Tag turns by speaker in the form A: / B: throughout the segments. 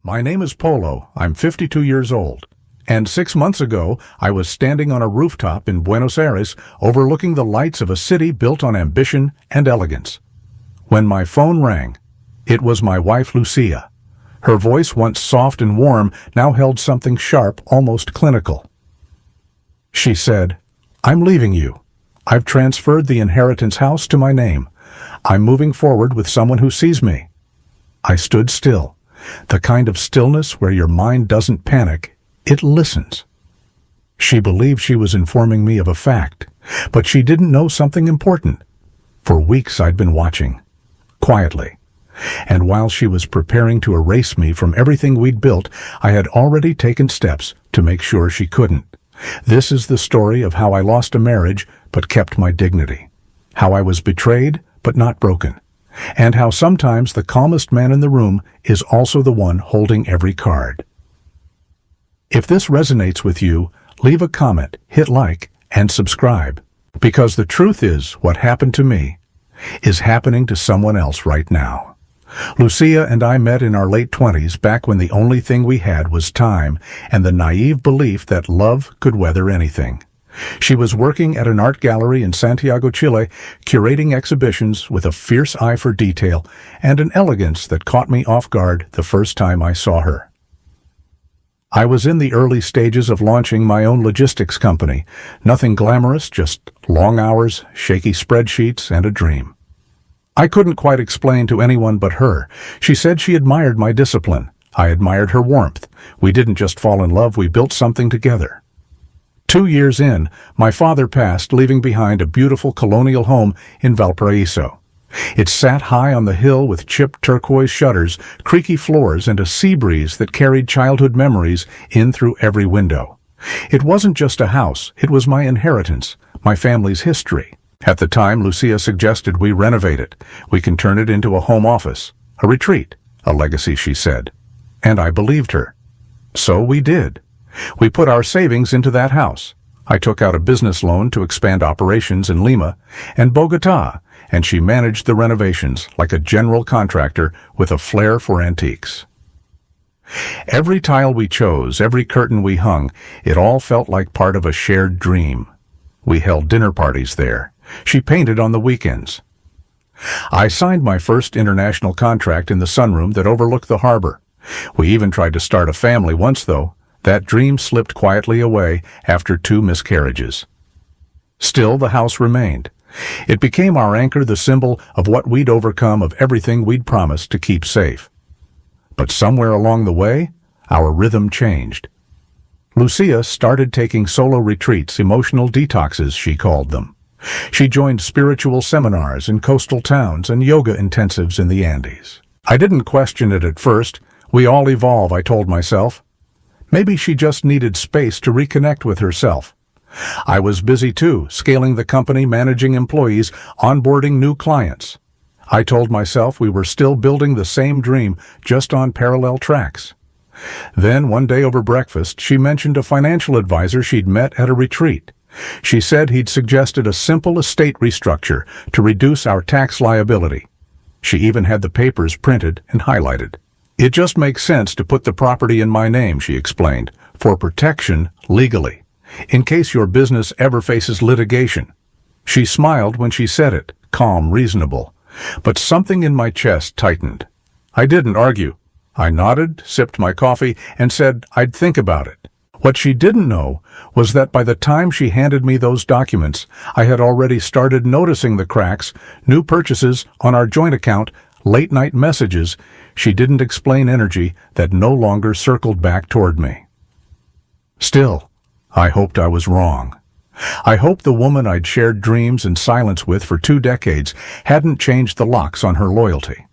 A: My name is Polo. I'm 52 years old. And 6 months ago, I was standing on a rooftop in Buenos Aires overlooking the lights of a city built on ambition and elegance. When my phone rang, it was my wife Lucia. Her voice, once soft and warm, now held something sharp, almost clinical. She said, "I'm leaving you. I've transferred the inheritance house to my name. I'm moving forward with someone who sees me." I stood still, the kind of stillness where your mind doesn't panic, it listens. She believed she was informing me of a fact, but she didn't know something important. For weeks I'd been watching, quietly. And while she was preparing to erase me from everything we'd built, I had already taken steps to make sure she couldn't. This is the story of how I lost a marriage but kept my dignity. How I was betrayed but not broken. And how sometimes the calmest man in the room is also the one holding every card. If this resonates with you, leave a comment, hit like, and subscribe. Because the truth is, what happened to me is happening to someone else right now. Lucia and I met in our late 20s, back when the only thing we had was time and the naive belief that love could weather anything. She was working at an art gallery in Santiago, Chile, curating exhibitions with a fierce eye for detail and an elegance that caught me off guard the first time I saw her. I was in the early stages of launching my own logistics company. Nothing glamorous, just long hours, shaky spreadsheets, and a dream. I couldn't quite explain to anyone but her. She said she admired my discipline. I admired her warmth. We didn't just fall in love, we built something together. 2 years in, my father passed, leaving behind a beautiful colonial home in Valparaiso. It sat high on the hill with chipped turquoise shutters, creaky floors, and a sea breeze that carried childhood memories in through every window. It wasn't just a house, it was my inheritance, my family's history. At the time, Lucia suggested we renovate it. We can turn it into a home office, a retreat, a legacy, she said. And I believed her. So we did. We put our savings into that house. I took out a business loan to expand operations in Lima and Bogotá, and she managed the renovations like a general contractor with a flair for antiques. Every tile we chose, every curtain we hung, it all felt like part of a shared dream. We held dinner parties there. She painted on the weekends. I signed my first international contract in the sunroom that overlooked the harbor. We even tried to start a family once, though. That dream slipped quietly away after 2 miscarriages. Still, the house remained. It became our anchor, the symbol of what we'd overcome, of everything we'd promised to keep safe. But somewhere along the way, our rhythm changed. Lucia started taking solo retreats, emotional detoxes, she called them. She joined spiritual seminars in coastal towns and yoga intensives in the Andes. I didn't question it at first. We all evolve, I told myself. Maybe she just needed space to reconnect with herself. I was busy too, scaling the company, managing employees, onboarding new clients. I told myself we were still building the same dream, just on parallel tracks. Then, one day over breakfast, she mentioned a financial advisor she'd met at a retreat. She said he'd suggested a simple estate restructure to reduce our tax liability. She even had the papers printed and highlighted. "It just makes sense to put the property in my name," she explained, "for protection legally, in case your business ever faces litigation." She smiled when she said it, calm, reasonable. But something in my chest tightened. I didn't argue. I nodded, sipped my coffee, and said I'd think about it. What she didn't know was that by the time she handed me those documents, I had already started noticing the cracks, new purchases on our joint account, late-night messages. She didn't explain energy that no longer circled back toward me. Still, I hoped I was wrong. I hoped the woman I'd shared dreams and silence with for 2 decades hadn't changed the locks on her loyalty.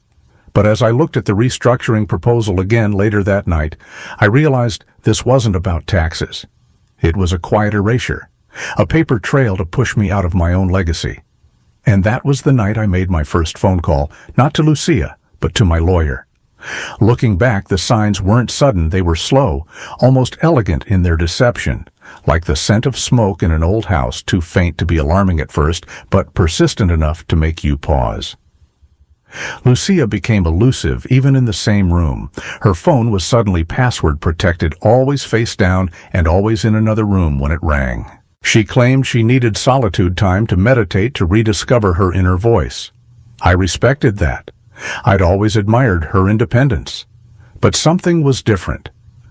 A: But as I looked at the restructuring proposal again later that night, I realized this wasn't about taxes. It was a quiet erasure, a paper trail to push me out of my own legacy. And that was the night I made my first phone call, not to Lucia, but to my lawyer. Looking back, the signs weren't sudden, they were slow, almost elegant in their deception, like the scent of smoke in an old house, too faint to be alarming at first, but persistent enough to make you pause. Lucia became elusive even in the same room. Her phone was suddenly password protected, always face down and always in another room when it rang. She claimed she needed solitude time to meditate to rediscover her inner voice. I respected that. I'd always admired her independence. But something was different.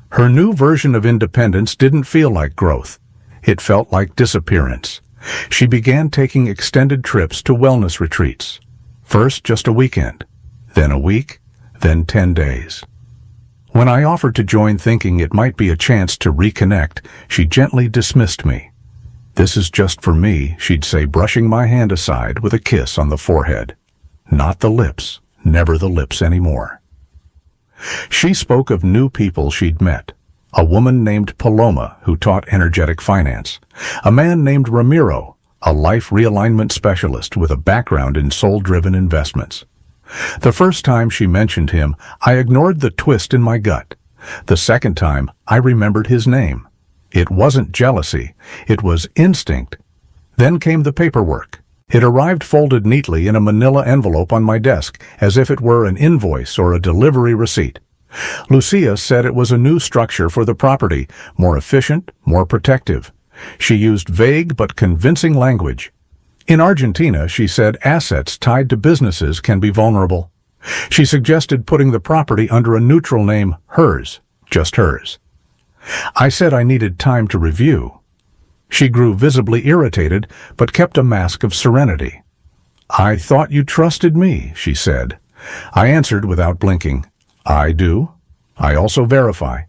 A: Her new version of independence didn't feel like growth. It felt like disappearance. She began taking extended trips to wellness retreats. First just a weekend, then a week, then 10 days. When I offered to join thinking it might be a chance to reconnect, she gently dismissed me. "This is just for me," she'd say, brushing my hand aside with a kiss on the forehead. Not the lips, never the lips anymore. She spoke of new people she'd met. A woman named Paloma who taught energetic finance. A man named Ramiro, a life realignment specialist with a background in soul-driven investments. The first time she mentioned him, I ignored the twist in my gut. The second time, I remembered his name. It wasn't jealousy, it was instinct. Then came the paperwork. It arrived folded neatly in a manila envelope on my desk, as if it were an invoice or a delivery receipt. Lucia said it was a new structure for the property, more efficient, more protective. She used vague but convincing language. In Argentina, she said assets tied to businesses can be vulnerable. She suggested putting the property under a neutral name, hers, just hers. I said I needed time to review. She grew visibly irritated, but kept a mask of serenity. "I thought you trusted me," she said. I answered without blinking. "I do. I also verify."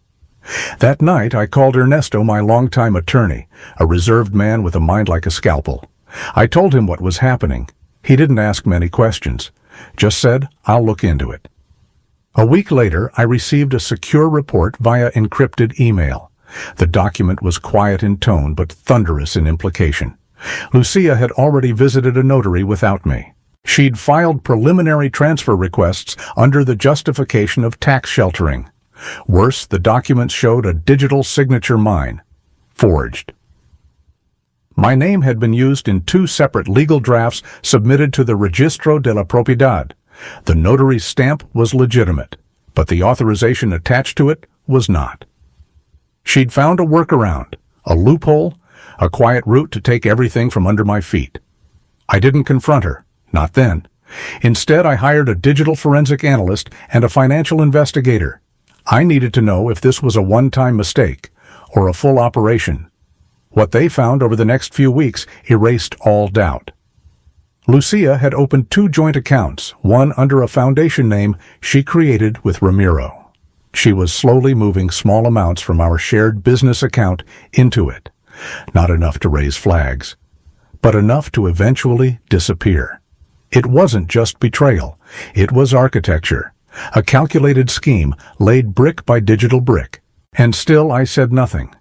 A: That night, I called Ernesto my longtime attorney, a reserved man with a mind like a scalpel. I told him what was happening. He didn't ask many questions, just said, "I'll look into it." A week later, I received a secure report via encrypted email. The document was quiet in tone but thunderous in implication. Lucia had already visited a notary without me. She'd filed preliminary transfer requests under the justification of tax sheltering. Worse, the documents showed a digital signature mine, forged. My name had been used in 2 separate legal drafts submitted to the Registro de la Propiedad. The notary's stamp was legitimate, but the authorization attached to it was not. She'd found a workaround, a loophole, a quiet route to take everything from under my feet. I didn't confront her, not then. Instead, I hired a digital forensic analyst and a financial investigator. I needed to know if this was a one-time mistake or a full operation. What they found over the next few weeks erased all doubt. Lucia had opened 2 joint accounts, one under a foundation name she created with Ramiro. She was slowly moving small amounts from our shared business account into it. Not enough to raise flags, but enough to eventually disappear. It wasn't just betrayal. It was architecture, a calculated scheme laid brick by digital brick. And still I said nothing.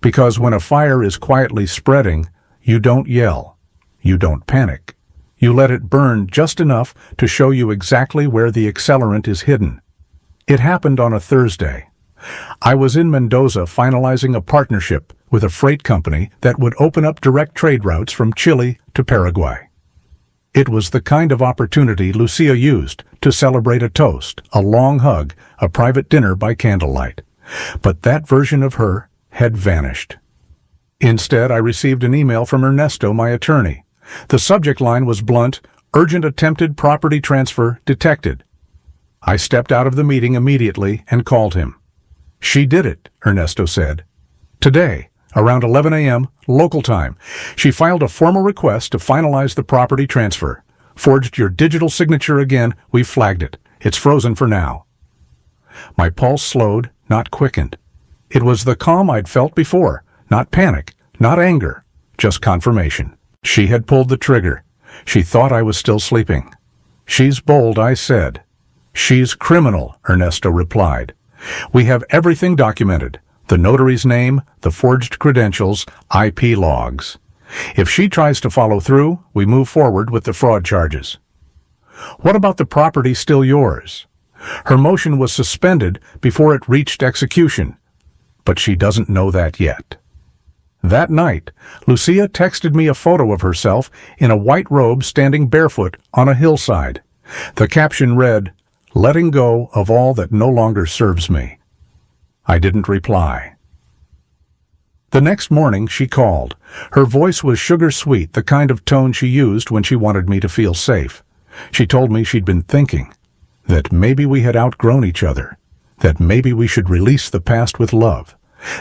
A: Because when a fire is quietly spreading, you don't yell. You don't panic. You let it burn just enough to show you exactly where the accelerant is hidden. It happened on a Thursday. I was in Mendoza finalizing a partnership with a freight company that would open up direct trade routes from Chile to Paraguay. It was the kind of opportunity Lucia used to celebrate a toast, a long hug, a private dinner by candlelight. But that version of her had vanished. Instead, I received an email from Ernesto, my attorney. The subject line was blunt, "Urgent attempted property transfer detected." I stepped out of the meeting immediately and called him. "She did it," Ernesto said. "Today, around 11 a.m., local time, she filed a formal request to finalize the property transfer. Forged your digital signature again, we flagged it. It's frozen for now." My pulse slowed, not quickened. It was the calm I'd felt before, not panic, not anger, just confirmation. She had pulled the trigger. She thought I was still sleeping. "She's bold," I said. "She's criminal," Ernesto replied. "We have everything documented. The notary's name, the forged credentials, IP logs. If she tries to follow through, we move forward with the fraud charges." "What about the property still yours?" Her motion was suspended before it reached execution, but she doesn't know that yet. That night, Lucia texted me a photo of herself in a white robe standing barefoot on a hillside. The caption read, "Letting go of all that no longer serves me." I didn't reply. The next morning she called. Her voice was sugar-sweet, the kind of tone she used when she wanted me to feel safe. She told me she'd been thinking, that maybe we had outgrown each other, that maybe we should release the past with love,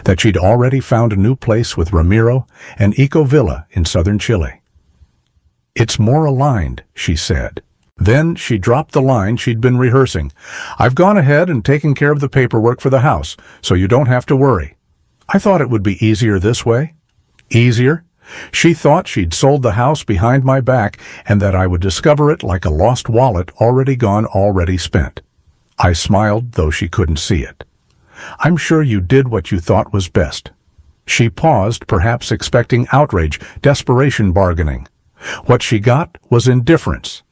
A: that she'd already found a new place with Ramiro, an eco-villa in southern Chile. "It's more aligned," she said. Then she dropped the line she'd been rehearsing. "I've gone ahead and taken care of the paperwork for the house, so you don't have to worry." I thought it would be easier this way. Easier? She thought she'd sold the house behind my back and that I would discover it like a lost wallet, already gone, already spent. I smiled, though she couldn't see it. "I'm sure you did what you thought was best." She paused, perhaps expecting outrage, desperation, bargaining. What she got was indifference,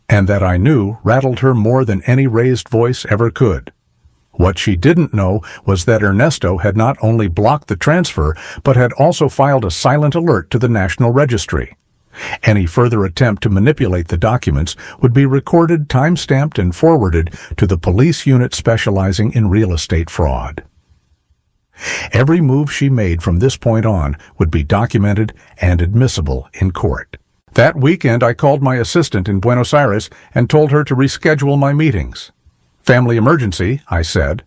A: and that I knew rattled her more than any raised voice ever could. What she didn't know was that Ernesto had not only blocked the transfer, but had also filed a silent alert to the National Registry. Any further attempt to manipulate the documents would be recorded, time-stamped, and forwarded to the police unit specializing in real estate fraud. Every move she made from this point on would be documented and admissible in court. That weekend I called my assistant in Buenos Aires and told her to reschedule my meetings. "Family emergency," I said.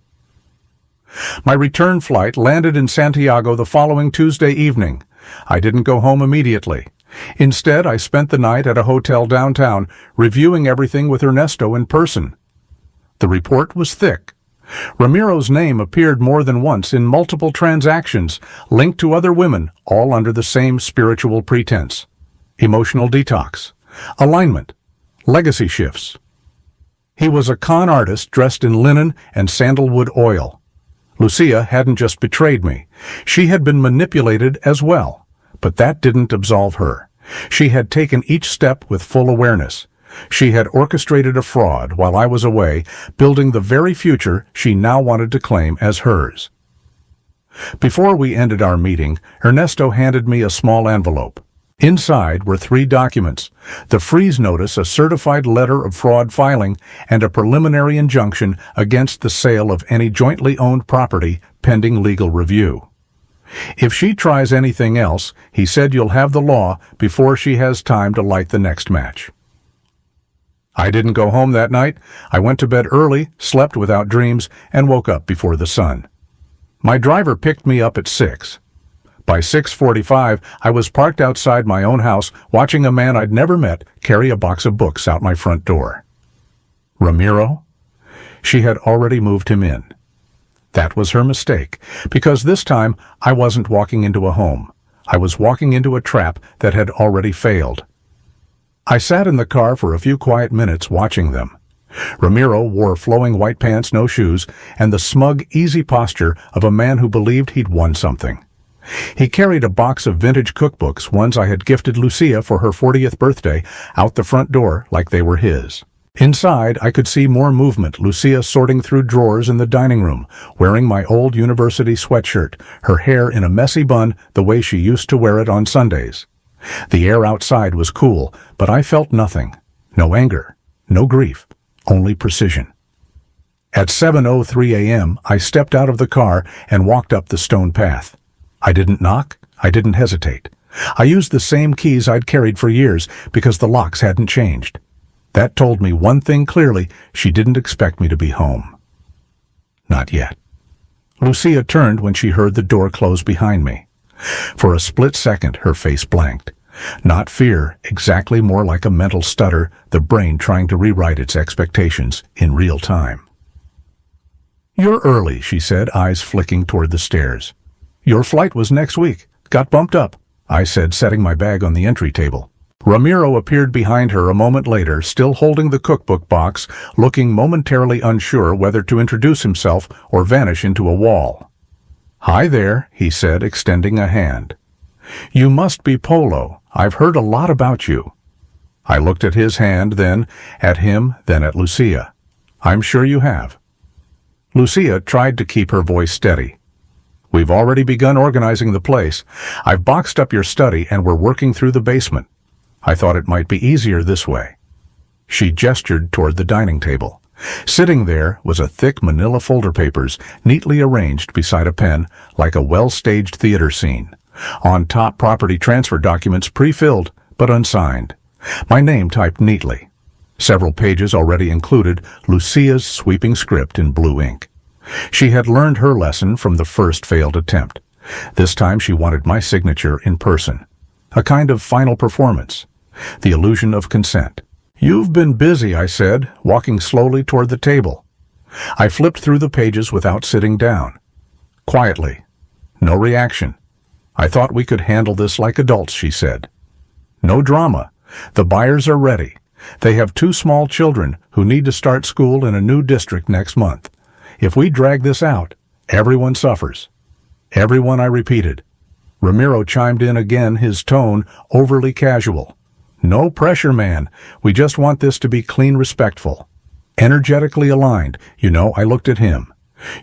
A: My return flight landed in Santiago the following Tuesday evening. I didn't go home immediately. Instead, I spent the night at a hotel downtown, reviewing everything with Ernesto in person. The report was thick. Ramiro's name appeared more than once in multiple transactions, linked to other women, all under the same spiritual pretense. Emotional detox, alignment, legacy shifts. He was a con artist dressed in linen and sandalwood oil. Lucia hadn't just betrayed me. She had been manipulated as well. But that didn't absolve her. She had taken each step with full awareness. She had orchestrated a fraud while I was away, building the very future she now wanted to claim as hers. Before we ended our meeting, Ernesto handed me a small envelope. Inside were 3 documents: the freeze notice, a certified letter of fraud filing, and a preliminary injunction against the sale of any jointly owned property pending legal review. "If she tries anything else," he said, "you'll have the law before she has time to light the next match." I didn't go home that night. I went to bed early, slept without dreams, and woke up before the sun. My driver picked me up at 6. By 6:45, I was parked outside my own house, watching a man I'd never met carry a box of books out my front door. Ramiro? She had already moved him in. That was her mistake, because this time I wasn't walking into a home. I was walking into a trap that had already failed. I sat in the car for a few quiet minutes watching them. Ramiro wore flowing white pants, no shoes, and the smug, easy posture of a man who believed he'd won something. He carried a box of vintage cookbooks, ones I had gifted Lucia for her 40th birthday, out the front door like they were his. Inside, I could see more movement, Lucia sorting through drawers in the dining room, wearing my old university sweatshirt, her hair in a messy bun the way she used to wear it on Sundays. The air outside was cool, but I felt nothing. No anger, no grief, only precision. At 7:03 a.m., I stepped out of the car and walked up the stone path. I didn't knock, I didn't hesitate. I used the same keys I'd carried for years because the locks hadn't changed. That told me one thing clearly: she didn't expect me to be home. Not yet. Lucia turned when she heard the door close behind me. For a split second, her face blanked. Not fear, exactly more like a mental stutter, the brain trying to rewrite its expectations in real time. "You're early," she said, eyes flicking toward the stairs. "Your flight was next week. Got bumped up," I said, setting my bag on the entry table. Ramiro appeared behind her a moment later, still holding the cookbook box, looking momentarily unsure whether to introduce himself or vanish into a wall. "Hi there," he said, extending a hand. "You must be Polo. I've heard a lot about you." I looked at his hand, then at him, then at Lucia. "I'm sure you have." Lucia tried to keep her voice steady. "We've already begun organizing the place. I've boxed up your study and we're working through the basement. I thought it might be easier this way." She gestured toward the dining table. Sitting there was a thick manila folder papers neatly arranged beside a pen like a well-staged theater scene. On top, property transfer documents pre-filled but unsigned. My name typed neatly. Several pages already included Lucia's sweeping script in blue ink. She had learned her lesson from the first failed attempt. This time she wanted my signature in person. A kind of final performance. The illusion of consent. "You've been busy," I said, walking slowly toward the table. I flipped through the pages without sitting down. Quietly. No reaction. "I thought we could handle this like adults," she said. "No drama. The buyers are ready. They have 2 small children who need to start school in a new district next month. If we drag this out, everyone suffers." "Everyone," I repeated. Ramiro chimed in again, his tone overly casual. "No pressure, man. We just want this to be clean, respectful. Energetically aligned, I looked at him.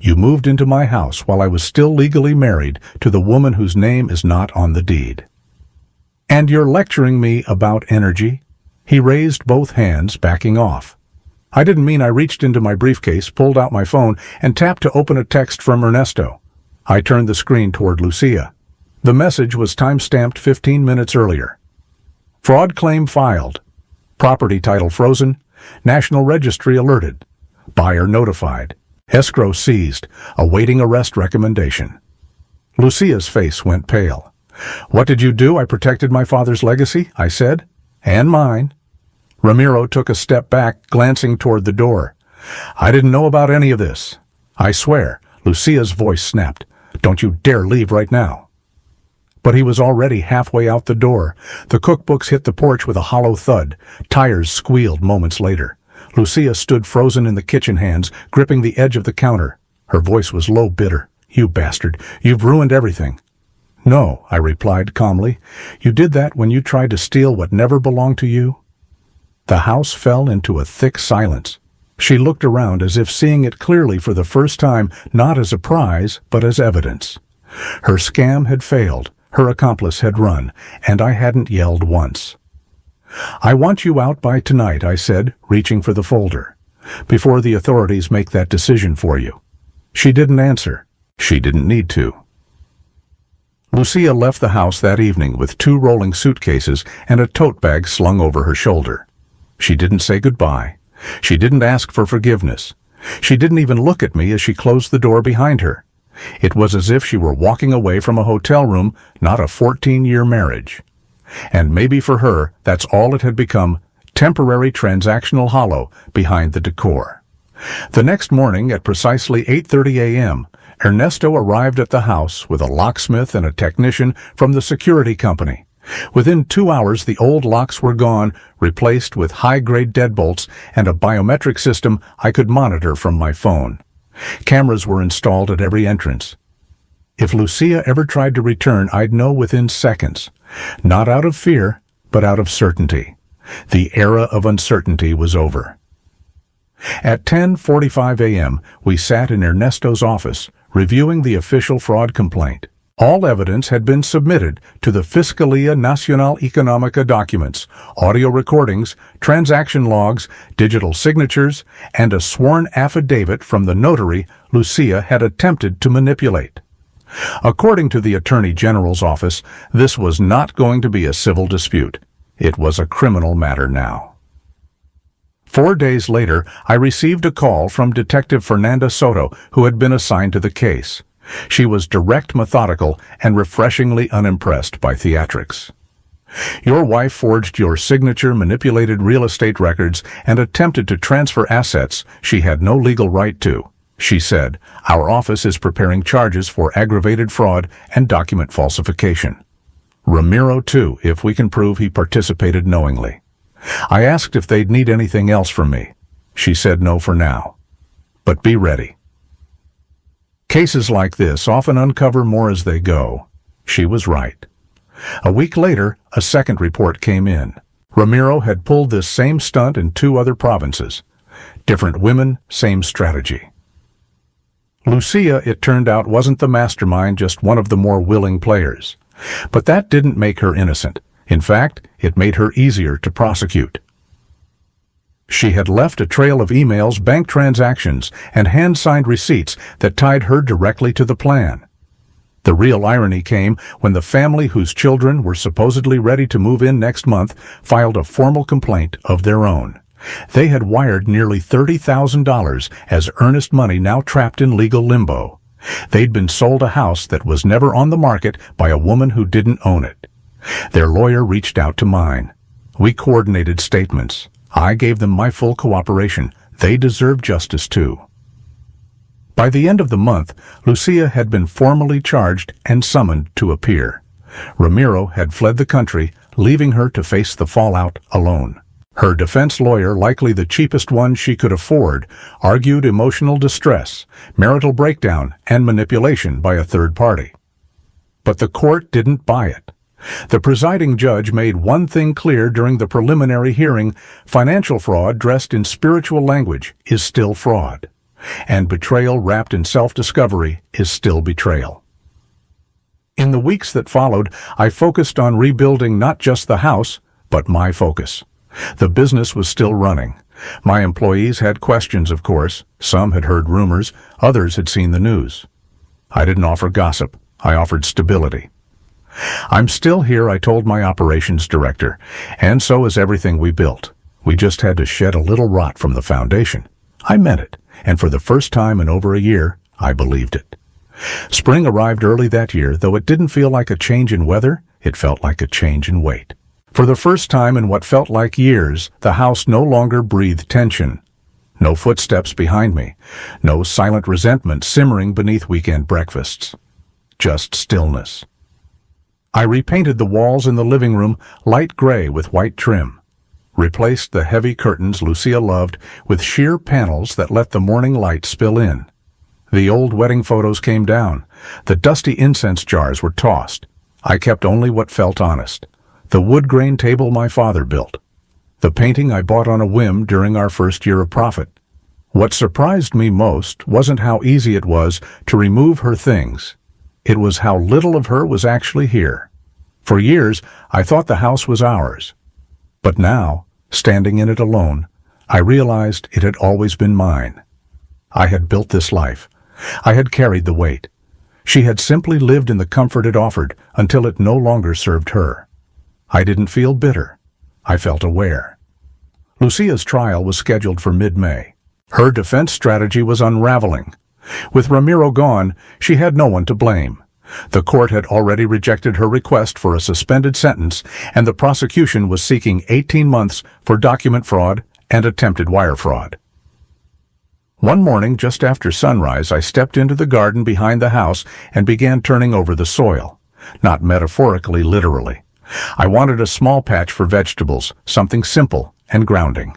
A: You moved into my house while I was still legally married to the woman whose name is not on the deed. And you're lecturing me about energy?" He raised both hands, backing off. I didn't mean I reached into my briefcase, pulled out my phone, and tapped to open a text from Ernesto. I turned the screen toward Lucia. The message was time-stamped 15 minutes earlier. "Fraud claim filed. Property title frozen. National Registry alerted. Buyer notified. Escrow seized. Awaiting arrest recommendation." Lucia's face went pale. "What did you do?" "I protected my father's legacy," I said. "And mine." Ramiro took a step back, glancing toward the door. "I didn't know about any of this." "I swear," Lucia's voice snapped. "Don't you dare leave right now." But he was already halfway out the door. The cookbooks hit the porch with a hollow thud. Tires squealed moments later. Lucia stood frozen in the kitchen hands, gripping the edge of the counter. Her voice was low, bitter. "You bastard, you've ruined everything." "No," I replied calmly. "You did that when you tried to steal what never belonged to you." The house fell into a thick silence. She looked around as if seeing it clearly for the first time, not as a prize, but as evidence. Her scam had failed. Her accomplice had run, and I hadn't yelled once. "I want you out by tonight," I said, reaching for the folder, "before the authorities make that decision for you." She didn't answer. She didn't need to. Lucia left the house that evening with 2 rolling suitcases and a tote bag slung over her shoulder. She didn't say goodbye. She didn't ask for forgiveness. She didn't even look at me as she closed the door behind her. It was as if she were walking away from a hotel room, not a 14-year marriage. And maybe for her, that's all it had become, temporary transactional hollow behind the decor. The next morning at precisely 8:30 a.m., Ernesto arrived at the house with a locksmith and a technician from the security company. Within 2 hours, the old locks were gone, replaced with high-grade deadbolts and a biometric system I could monitor from my phone. Cameras were installed at every entrance. If Lucia ever tried to return, I'd know within seconds. Not out of fear, but out of certainty. The era of uncertainty was over. At 10:45 a.m., we sat in Ernesto's office, reviewing the official fraud complaint. All evidence had been submitted to the Fiscalía Nacional Económica documents, audio recordings, transaction logs, digital signatures, and a sworn affidavit from the notary Lucia had attempted to manipulate. According to the Attorney General's office, this was not going to be a civil dispute. It was a criminal matter now. 4 days later, I received a call from Detective Fernanda Soto, who had been assigned to the case. She was direct, methodical, and refreshingly unimpressed by theatrics. "Your wife forged your signature, manipulated real estate records, and attempted to transfer assets she had no legal right to," she said. "Our office is preparing charges for aggravated fraud and document falsification. Ramiro, too, if we can prove he participated knowingly." I asked if they'd need anything else from me. She said no for now. But be ready. Cases like this often uncover more as they go. She was right. A week later, a second report came in. Ramiro had pulled this same stunt in 2 other provinces. Different women, same strategy. Lucia, it turned out, wasn't the mastermind, just one of the more willing players. But that didn't make her innocent. In fact, it made her easier to prosecute. She had left a trail of emails, bank transactions, and hand-signed receipts that tied her directly to the plan. The real irony came when the family whose children were supposedly ready to move in next month filed a formal complaint of their own. They had wired nearly $30,000 as earnest money now trapped in legal limbo. They'd been sold a house that was never on the market by a woman who didn't own it. Their lawyer reached out to mine. We coordinated statements. I gave them my full cooperation. They deserved justice too. By the end of the month, Lucia had been formally charged and summoned to appear. Ramiro had fled the country, leaving her to face the fallout alone. Her defense lawyer, likely the cheapest one she could afford, argued emotional distress, marital breakdown, and manipulation by a third party. But the court didn't buy it. The presiding judge made one thing clear during the preliminary hearing: financial fraud dressed in spiritual language is still fraud, and betrayal wrapped in self-discovery is still betrayal. In the weeks that followed, I focused on rebuilding not just the house, but my focus. The business was still running. My employees had questions, of course. Some had heard rumors, others had seen the news. I didn't offer gossip. I offered stability. "I'm still here," I told my operations director, "and so is everything we built. We just had to shed a little rot from the foundation." I meant it, and for the first time in over a year, I believed it. Spring arrived early that year. Though it didn't feel like a change in weather, it felt like a change in weight. For the first time in what felt like years, the house no longer breathed tension. No footsteps behind me, no silent resentment simmering beneath weekend breakfasts. Just stillness. I repainted the walls in the living room light gray with white trim, replaced the heavy curtains Lucia loved with sheer panels that let the morning light spill in. The old wedding photos came down. The dusty incense jars were tossed. I kept only what felt honest. The wood grain table my father built. The painting I bought on a whim during our first year of profit. What surprised me most wasn't how easy it was to remove her things. It was how little of her was actually here. For years, I thought the house was ours. But now, standing in it alone, I realized it had always been mine. I had built this life. I had carried the weight. She had simply lived in the comfort it offered until it no longer served her. I didn't feel bitter. I felt aware. Lucia's trial was scheduled for mid-May. Her defense strategy was unraveling. With Ramiro gone, she had no one to blame. The court had already rejected her request for a suspended sentence, and the prosecution was seeking 18 months for document fraud and attempted wire fraud. One morning, just after sunrise, I stepped into the garden behind the house and began turning over the soil. Not metaphorically, literally. I wanted a small patch for vegetables, something simple and grounding.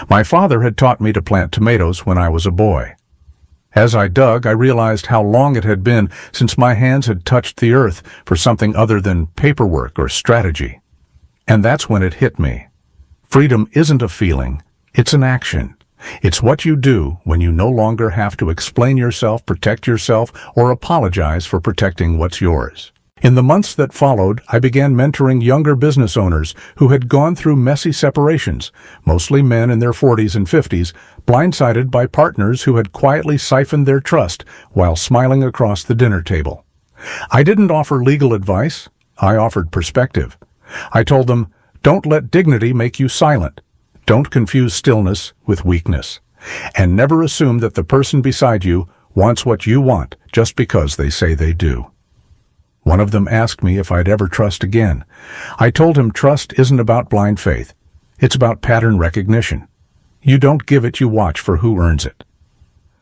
A: My father had taught me to plant tomatoes when I was a boy. As I dug, I realized how long it had been since my hands had touched the earth for something other than paperwork or strategy. And that's when it hit me. Freedom isn't a feeling, it's an action. It's what you do when you no longer have to explain yourself, protect yourself, or apologize for protecting what's yours. In the months that followed, I began mentoring younger business owners who had gone through messy separations, mostly men in their 40s and 50s, blindsided by partners who had quietly siphoned their trust while smiling across the dinner table. I didn't offer legal advice. I offered perspective. I told them, don't let dignity make you silent. Don't confuse stillness with weakness. And never assume that the person beside you wants what you want just because they say they do. One of them asked me if I'd ever trust again. I told him trust isn't about blind faith. It's about pattern recognition. You don't give it, you watch for who earns it.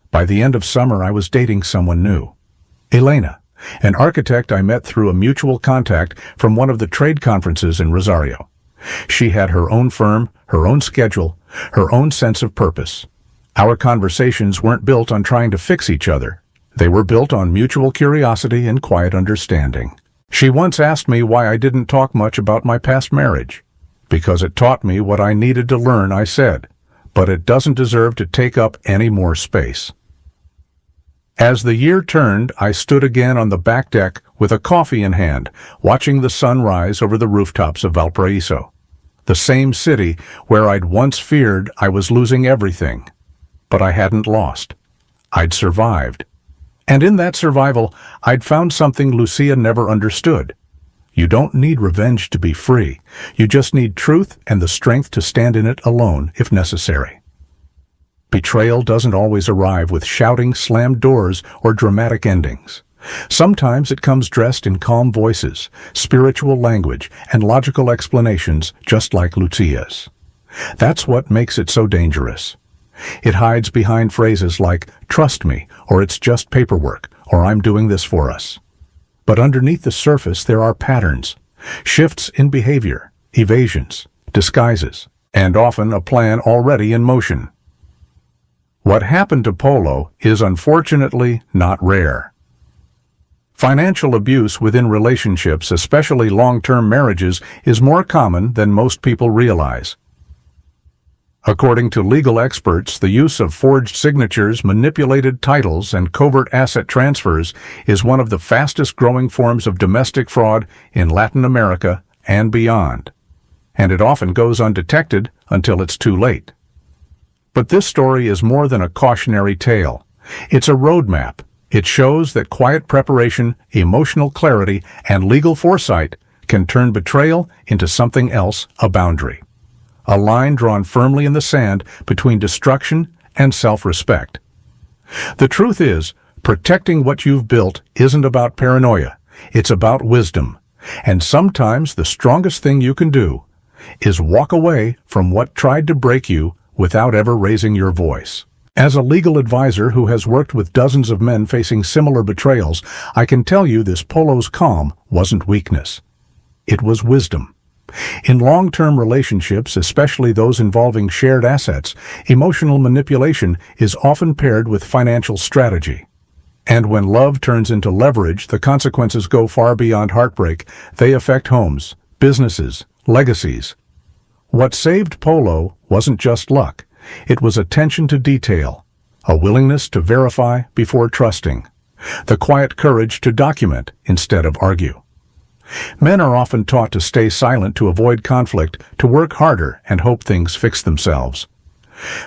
A: By the end of summer, I was dating someone new. Elena, an architect I met through a mutual contact from one of the trade conferences in Rosario. She had her own firm, her own schedule, her own sense of purpose. Our conversations weren't built on trying to fix each other. They were built on mutual curiosity and quiet understanding. She once asked me why I didn't talk much about my past marriage. Because it taught me what I needed to learn, I said, but it doesn't deserve to take up any more space. As the year turned, I stood again on the back deck with a coffee in hand, watching the sun rise over the rooftops of Valparaiso. The same city where I'd once feared I was losing everything. But I hadn't lost. I'd survived. And in that survival, I'd found something Lucia never understood. You don't need revenge to be free. You just need truth and the strength to stand in it alone if necessary. Betrayal doesn't always arrive with shouting, slammed doors, or dramatic endings. Sometimes it comes dressed in calm voices, spiritual language, and logical explanations just like Lucia's. That's what makes it so dangerous. It hides behind phrases like, "Trust me," or "It's just paperwork," or "I'm doing this for us." But underneath the surface there are patterns, shifts in behavior, evasions, disguises, and often a plan already in motion. What happened to Polo is unfortunately not rare. Financial abuse within relationships, especially long-term marriages, is more common than most people realize. According to legal experts, the use of forged signatures, manipulated titles, and covert asset transfers is one of the fastest-growing forms of domestic fraud in Latin America and beyond. And it often goes undetected until it's too late. But this story is more than a cautionary tale. It's a roadmap. It shows that quiet preparation, emotional clarity, and legal foresight can turn betrayal into something else, a boundary. A line drawn firmly in the sand between destruction and self-respect. The truth is, protecting what you've built isn't about paranoia. It's about wisdom. And sometimes the strongest thing you can do is walk away from what tried to break you without ever raising your voice. As a legal advisor who has worked with dozens of men facing similar betrayals, I can tell you this Polo's calm wasn't weakness. It was wisdom. In long-term relationships, especially those involving shared assets, emotional manipulation is often paired with financial strategy. And when love turns into leverage, the consequences go far beyond heartbreak. They affect homes, businesses, legacies. What saved Polo wasn't just luck. It was attention to detail, a willingness to verify before trusting, the quiet courage to document instead of argue. Men are often taught to stay silent to avoid conflict, to work harder and hope things fix themselves.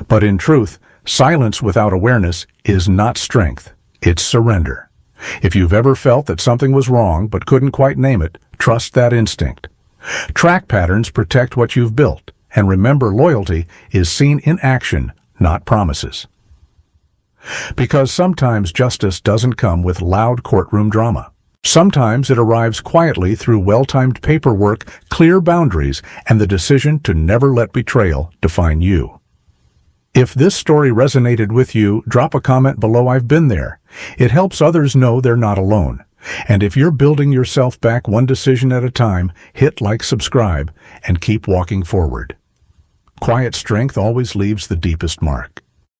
A: But in truth, silence without awareness is not strength, it's surrender. If you've ever felt that something was wrong but couldn't quite name it, trust that instinct. Track patterns protect what you've built, and remember, loyalty is seen in action, not promises. Because sometimes justice doesn't come with loud courtroom drama. Sometimes it arrives quietly through well-timed paperwork, clear boundaries, and the decision to never let betrayal define you. If this story resonated with you, drop a comment below. I've been there. It helps others know they're not alone. And if you're building yourself back one decision at a time, hit like, subscribe, and keep walking forward. Quiet strength always leaves the deepest mark.